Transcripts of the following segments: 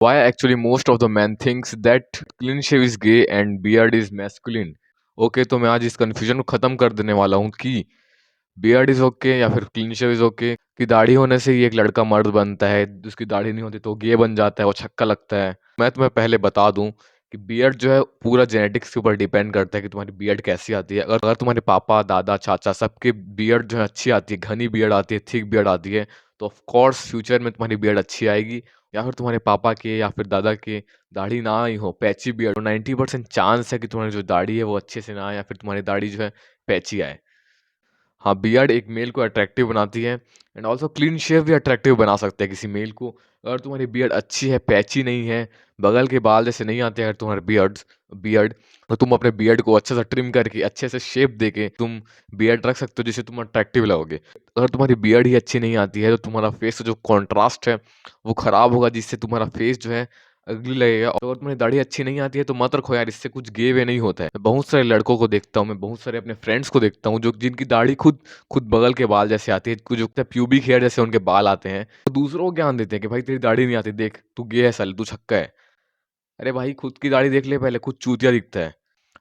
Why actually most of the men thinks that clean shave is gay and beard is masculine? Okay, तो मैं आज इस confusion को खत्म कर देने वाला हूँ कि बियर्ड इज ओके या फिर क्लीन शेव इज ओके, कि दाढ़ी होने से ही एक लड़का मर्द बनता है, जिसकी दाढ़ी नहीं होती तो गे बन जाता है, वो छक्का लगता है। मैं तुम्हें पहले बता दूं कि बियर्ड जो है पूरा जेनेटिक्स के ऊपर डिपेंड करता है कि तुम्हारी बियर्ड कैसी आती है। अगर तुम्हारे पापा दादा चाचा सबके बियर्ड जो है अच्छी आती है, घनी बियर्ड आती है, थिक बियर्ड आती है, तो ऑफ कोर्स फ्यूचर में तुम्हारी बियर्ड अच्छी आएगी। या फिर तुम्हारे पापा के या फिर दादा के दाढ़ी ना आई हो, पैची बियर्ड, तो 90% चांस है कि तुम्हारी जो दाढ़ी है वो अच्छे से ना आए, या फिर तुम्हारी दाढ़ी जो है पैची आए। हाँ, बियर्ड एक मेल को अट्रैक्टिव बनाती है, एंड ऑल्सो क्लीन शेव भी अट्रैक्टिव बना सकता है किसी मेल को। अगर तुम्हारी बियर्ड अच्छी है, पैची नहीं है, बगल के बाल जैसे नहीं आते अगर तुम्हारे बियर्ड, तो तुम अपने बियर्ड को अच्छे से ट्रिम करके अच्छे से शेप देके तुम बियर्ड रख सकते हो, जिससे तुम अट्रैक्टिव लगोगे। अगर तुम्हारी बियर्ड ही अच्छी नहीं आती है तो तुम्हारा फेस का जो कॉन्ट्रास्ट है वो खराब होगा, जिससे तुम्हारा फेस जो है अगली लगेगा। और अगर तुम्हारी दाढ़ी अच्छी नहीं आती है तो मत रखो यार, इससे कुछ गे वे नहीं होता है। मैं बहुत सारे लड़कों को देखता हूँ, मैं बहुत सारे अपने फ्रेंड्स को देखता हूँ जो जिनकी दाढ़ी खुद खुद बगल के बाल जैसे आती है, कुछ जो प्यूबिक हेयर जैसे उनके बाल आते हैं, तो दूसरों को ज्ञान देते हैं कि भाई तेरी दाढ़ी नहीं आती, देख तू गे है, साले तू छक्का है। अरे भाई, खुद की दाढ़ी देख ले पहले, खुद चूतिया दिखता है।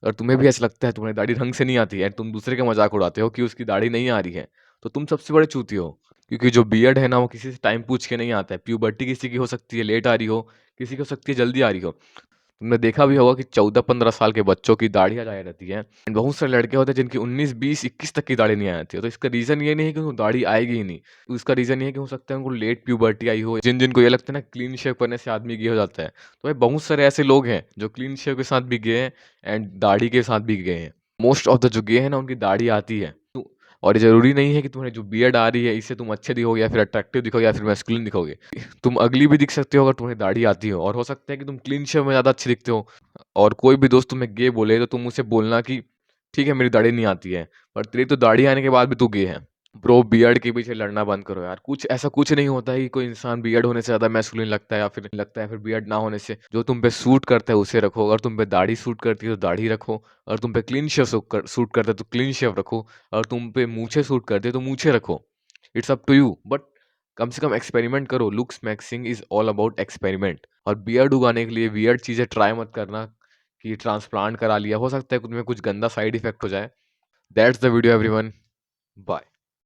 और तुम्हें भी ऐसा लगता है तुम्हारी दाढ़ी ढंग से नहीं आती है, तुम दूसरे का मजाक उड़ाते हो कि उसकी दाढ़ी नहीं आ रही है, तो तुम सबसे बड़े चूती हो। क्योंकि जो बियर्ड है ना वो किसी से टाइम पूछ के नहीं आता है। प्यूबर्टी किसी की हो सकती है लेट आ रही हो, किसी की हो सकती है जल्दी आ रही हो। तुमने देखा भी होगा कि 14-15 साल के बच्चों की दाढ़ी आ जाया रहती है, एंड बहुत सारे लड़के होते हैं जिनकी 19, 20, 21 तक की दाढ़ी नहीं आ जाती है। तो इसका रीजन ये नहीं है कि उनको दाढ़ी आएगी ही नहीं, तो इसका रीजन ये है कि हो सकता है उनको लेट प्यूबर्टी आई हो। जिनको ये लगता है ना क्लीन शेव करने से आदमी गे हो जाता है, तो भाई बहुत सारे ऐसे लोग हैं जो क्लीन शेव के साथ भी गए हैं एंड दाढ़ी के साथ भी गए हैं। मोस्ट ऑफ द जो गे हैं ना उनकी दाढ़ी आती है। और ये जरूरी नहीं है कि तुम्हें जो बियर्ड आ रही है इससे तुम अच्छे दिखोगे या फिर अट्रैक्टिव दिखोगे या फिर मैस्कुलिन दिखोगे। तुम अगली भी दिख सकते हो अगर तुम्हें दाढ़ी आती हो, और हो सकता है कि तुम क्लीन शेव में ज़्यादा अच्छे दिखते हो। और कोई भी दोस्त तुम्हें गे बोले तो तुम उसे बोलना कि ठीक है मेरी दाढ़ी नहीं आती है, पर तेरी तो दाढ़ी आने के बाद भी तू गे है। ब्रो, बियर्ड के पीछे लड़ना बंद करो यार। कुछ ऐसा कुछ नहीं होता है कि कोई इंसान बियर्ड होने से ज्यादा मैस्कुलिन लगता है फिर बियर्ड ना होने से। जो तुम पे सूट करता है उसे रखो। अगर तुम पे दाढ़ी सूट करती है तो दाढ़ी रखो, अगर तुम पे क्लीन शेव सूट करता है तो क्लीन शेव रखो, अगर तुम पे मूछें सूट करती है तो मूछें रखो। It's up to you, but कम से कम एक्सपेरिमेंट करो। Looks maxing is all about experiment. और बियर्ड उगाने के लिए वियर्ड चीजें ट्राई मत करना कि ट्रांसप्लांट करा लिया, हो सकता है तुम्हें कुछ गंदा साइड इफेक्ट हो जाए। That's the video everyone, bye.